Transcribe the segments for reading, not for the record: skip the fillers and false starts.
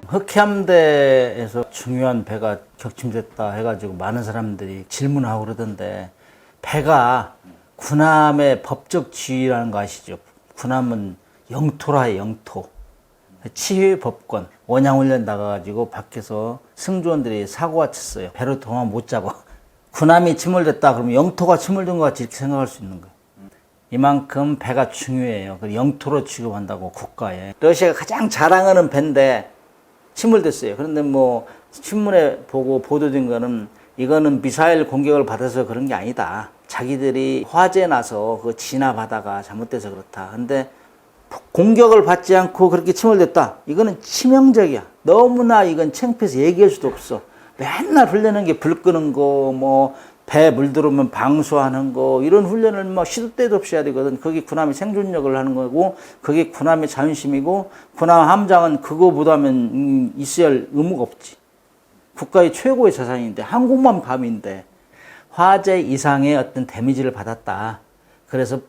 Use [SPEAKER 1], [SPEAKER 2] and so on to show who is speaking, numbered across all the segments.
[SPEAKER 1] 흑해함대에서 중요한 배가 격침됐다 해가지고 많은 사람들이 질문하고 그러던데, 배가 군함의 법적 지위라는 거 아시죠? 군함은 영토라 해요, 영토. 치회 법권. 원양훈련 나가가지고 밖에서 승조원들이 사고가 쳤어요. 배로 도망 못 잡아. 군함이 침몰됐다 그러면 영토가 침몰된 것 같이 이렇게 생각할 수 있는 거예요. 이만큼 배가 중요해요. 영토로 취급한다고, 국가에. 러시아가 가장 자랑하는 배인데 침몰됐어요. 그런데 뭐 신문에 보고 보도된 거는 이거는 미사일 공격을 받아서 그런 게 아니다. 자기들이 화재 나서 그 진압하다가 잘못돼서 그렇다. 근데 공격을 받지 않고 그렇게 침몰됐다. 이거는 치명적이야. 너무나 이건 창피해서 얘기할 수도 없어. 맨날 훈련하는 게 불 끄는 거, 뭐 배 물 들어오면 방수하는 거, 이런 훈련을 뭐 시도 때도 없이 해야 되거든. 그게 군함의 생존력을 하는 거고, 그게 군함의 자존심이고, 군함 함장은 그거보다는 있어야 할 의무가 없지. 국가의 최고의 자산인데, 항공모함 밤인데 화재 이상의 어떤 데미지를 받았다. 그래서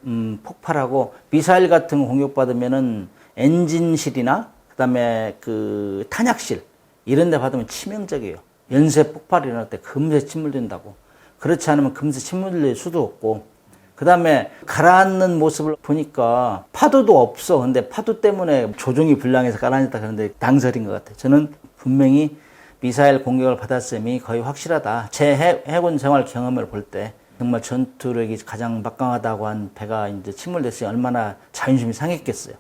[SPEAKER 1] 폭발하고, 미사일 같은 거 공격받으면은 엔진실이나 그다음에 그 탄약실 이런 데 받으면 치명적이에요. 연쇄 폭발이 일어날 때 금세 침몰된다고. 그렇지 않으면 금세 침몰될 수도 없고, 그 다음에 가라앉는 모습을 보니까 파도도 없어. 근데 파도 때문에 조종이 불량해서 가라앉았다 그러는데 당설인 것 같아요. 저는 분명히 미사일 공격을 받았음이 거의 확실하다. 제 해군 생활 경험을 볼 때 정말 전투력이 가장 막강하다고 한 배가 이제 침몰됐으니 얼마나 자존심이 상했겠어요.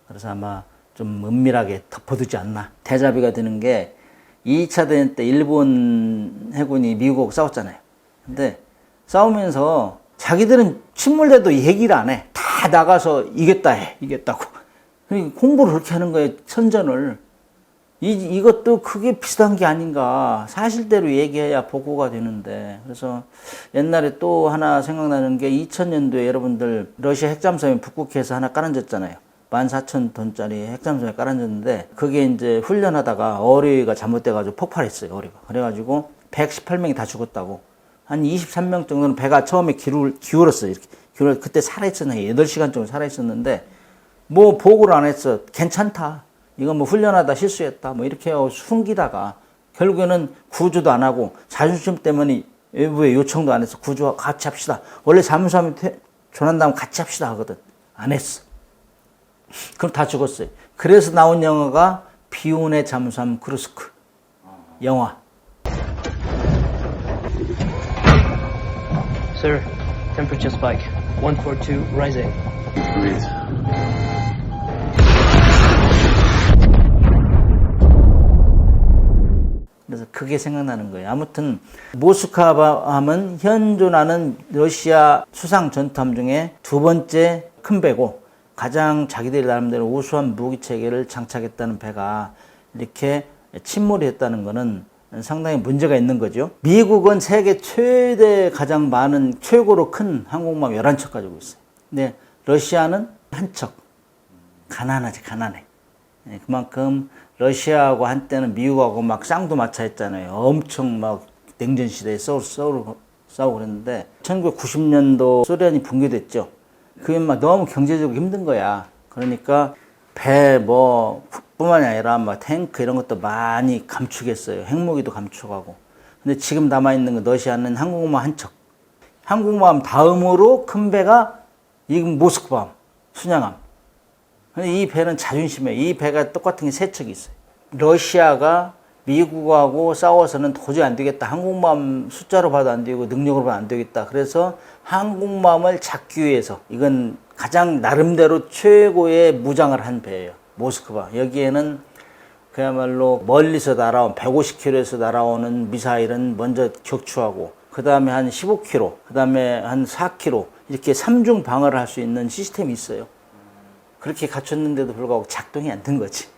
[SPEAKER 1] 그래서 아마 좀 은밀하게 덮어두지 않나. 대자비가 되는 게 2차 대전 때 일본 해군이 미국하고 싸웠잖아요. 근데 싸우면서 자기들은 침몰돼도 얘기를 안 해. 다 나가서 이겼다 해. 이겼다고. 그러니까 공부를 그렇게 하는 거예요. 선전을. 이것도 크게 비슷한 게 아닌가. 사실대로 얘기해야 보고가 되는데. 그래서 옛날에 또 하나 생각나는 게 2000년도에 여러분들 러시아 핵잠수함이 북극해에서 하나 깔아졌잖아요. 14,000톤짜리 핵잠수함이 깔아졌는데, 그게 이제 훈련하다가 어뢰가 잘못돼가지고 폭발했어요. 어뢰가. 그래가지고 118명이 다 죽었다고. 한 23명 정도는 배가 처음에 기울었어요. 이렇게. 그때 살아있었는데, 8시간 정도 살아있었는데, 뭐 보고를 안 했어. 괜찮다. 이건 뭐 훈련하다 실수했다. 뭐 이렇게 숨기다가, 결국에는 구조도 안 하고, 자존심 때문에 외부에 요청도 안 해서 구조 같이 합시다. 원래 잠수함이 조난당하면 같이 합시다 하거든. 안 했어. 그럼 다 죽었어요. 그래서 나온 영화가 비운의 잠수함 크루스크 영화.
[SPEAKER 2] Sir, temperature spike. 142 rising.
[SPEAKER 3] Great.
[SPEAKER 1] 그래서 그게 생각나는 거예요. 아무튼 모스크바함은 현존하는 러시아 수상 전투함 중에 두 번째 큰 배고, 가장 자기들 나름대로 우수한 무기 체계를 장착했다는 배가 이렇게 침몰이 했다는 것은 상당히 문제가 있는 거죠. 미국은 세계 최대 가장 많은 최고로 큰 항공모함 11척 가지고 있어요. 근데 러시아는 한 척. 가난하지, 가난해. 그만큼 러시아하고 한때는 미국하고 막 쌍두마차 했잖아요. 엄청 막 냉전 시대에 싸우고 그랬는데 1990년도 소련이 붕괴됐죠. 그게 막 너무 경제적으로 힘든 거야. 그러니까 배 뿐만이 아니라 막 탱크 이런 것도 많이 감축했어요. 핵무기도 감축하고. 근데 지금 남아있는 거 러시아는 항공모함 한 척. 항공모함 다음으로 큰 배가 이건 모스크바함, 순양함. 근데 이 배는 자존심이에요. 이 배가 똑같은 게 세 척이 있어요. 러시아가 미국하고 싸워서는 도저히 안 되겠다. 항공모함 숫자로 봐도 안 되고 능력으로 봐도 안 되겠다. 그래서 항공모함을 잡기 위해서, 이건 가장 나름대로 최고의 무장을 한 배예요. 모스크바. 여기에는 그야말로 멀리서 날아온 150km에서 날아오는 미사일은 먼저 격추하고, 그 다음에 한 15km, 그 다음에 한 4km 이렇게 3중 방어를 할 수 있는 시스템이 있어요. 그렇게 갖췄는데도 불구하고 작동이 안 된 거지.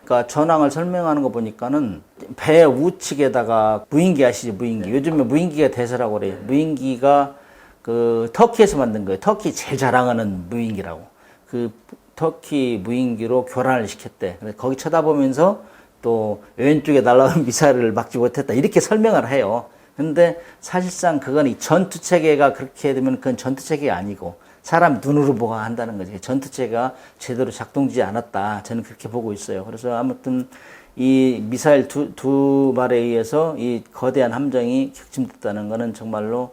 [SPEAKER 1] 그러니까 전황을 설명하는 거 보니까는 배 우측에다가 무인기 아시죠? 무인기. 요즘에 무인기가 대세라고 그래요. 무인기가 그 터키에서 만든 거예요. 터키 제일 자랑하는 무인기라고. 그 터키 무인기로 교란을 시켰대. 그래서 거기 쳐다보면서 또 왼쪽에 날아오는 미사일을 막지 못했다. 이렇게 설명을 해요. 근데 사실상 그건 이 전투 체계가 그렇게 되면 그건 전투 체계가 아니고 사람 눈으로 보고 한다는 거지. 전투체가 제대로 작동되지 않았다. 저는 그렇게 보고 있어요. 그래서 아무튼 이 미사일 두 발에 의해서 이 거대한 함정이 격침됐다는 거는 정말로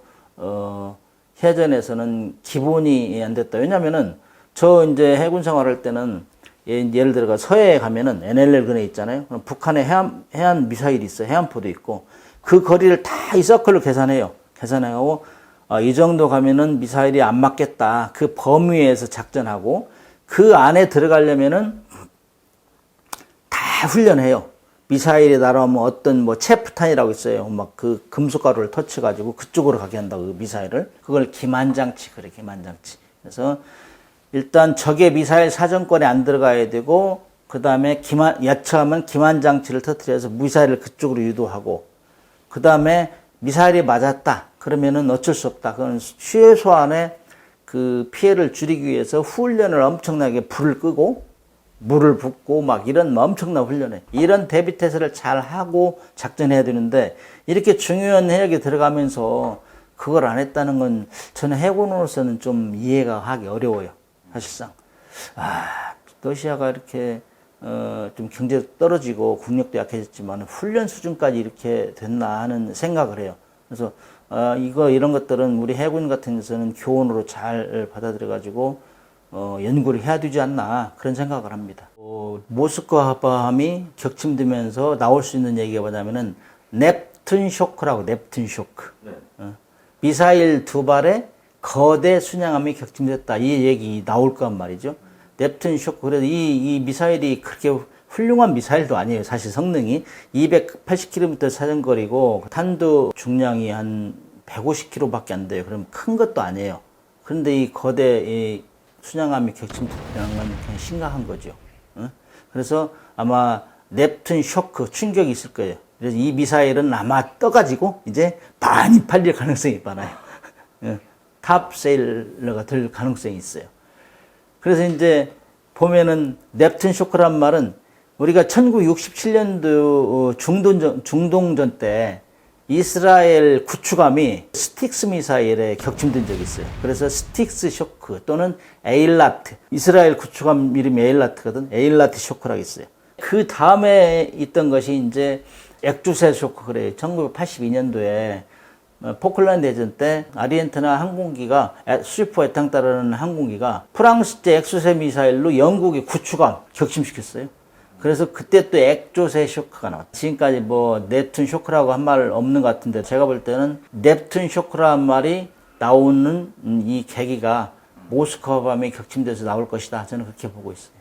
[SPEAKER 1] 해전에서는 기본이 안 됐다. 왜냐면은 저 이제 해군 생활할 때는 예를 들어가 서해에 가면은 NLL 근해 있잖아요. 그럼 북한의 해안 미사일이 있어요. 해안포도 있고 그 거리를 다 이 서클로 계산해요. 계산하고 이 정도 가면은 미사일이 안 맞겠다. 그 범위에서 작전하고 그 안에 들어가려면은 다 훈련해요. 미사일이 날아오면 어떤 뭐 체프탄이라고 있어요. 막 그 금속가루를 터쳐가지고 그쪽으로 가게 한다고 그 미사일을. 그걸 기만장치 그래 기만장치. 그래서 일단 적의 미사일 사정권에 안 들어가야 되고 그 다음에 야처하면 기만장치를 터뜨려서 미사일을 그쪽으로 유도하고 그 다음에 미사일이 맞았다. 그러면은 어쩔 수 없다. 그건 최소한의 그 피해를 줄이기 위해서 훈련을 엄청나게 불을 끄고 물을 붓고 막 이런 엄청난 훈련에 이런 대비태세를 잘 하고 작전해야 되는데 이렇게 중요한 해역에 들어가면서 그걸 안 했다는 건 저는 해군으로서는 좀 이해가 하기 어려워요. 사실상 러시아가 이렇게 좀 경제도 떨어지고 국력도 약해졌지만 훈련 수준까지 이렇게 됐나 하는 생각을 해요. 그래서 이런 것들은 우리 해군 같은 데서는 교훈으로 잘 받아들여 가지고 연구를 해야 되지 않나 그런 생각을 합니다. 모스크바함이 격침되면서 나올 수 있는 얘기가 뭐냐면은 넵튠 쇼크라고 넵튠 쇼크. 네. 미사일 두 발에 거대 순양함이 격침됐다. 이 얘기 나올 거란 말이죠. 넵튠 쇼크. 그래서 이 미사일이 그렇게 훌륭한 미사일도 아니에요. 사실 성능이 280km 사정거리고 탄두 중량이 한 150kg 밖에 안 돼요. 그럼 큰 것도 아니에요. 그런데 이 거대 이 순양함이 격침됐다는 건 그냥 심각한 거죠. 그래서 아마 넵튠 쇼크 충격이 있을 거예요. 그래서 이 미사일은 아마 떠가지고 이제 많이 팔릴 가능성이 많아요. 탑세일러가 될 가능성이 있어요. 그래서 이제 보면은 넵튠 쇼크란 말은 우리가 1967년도 중동전 때 이스라엘 구축함이 스틱스 미사일에 격침된 적이 있어요. 그래서 스틱스 쇼크 또는 에일라트, 이스라엘 구축함 이름이 에일라트거든. 에일라트 쇼크라고 있어요. 그 다음에 있던 것이 이제 액주세 쇼크 그래요. 1982년도에 포클랜드 대전 때 아르헨티나 항공기가 수입포 애탕 따르는 항공기가 프랑스제 액수세 미사일로 영국의 구축함 격침시켰어요. 그래서 그때 또 액조세 쇼크가 나왔다. 지금까지 뭐 넵튠 쇼크라고 한 말 없는 것 같은데 제가 볼 때는 넵튠 쇼크라는 말이 나오는 이 계기가 모스크바함이 격침돼서 나올 것이다. 저는 그렇게 보고 있어요.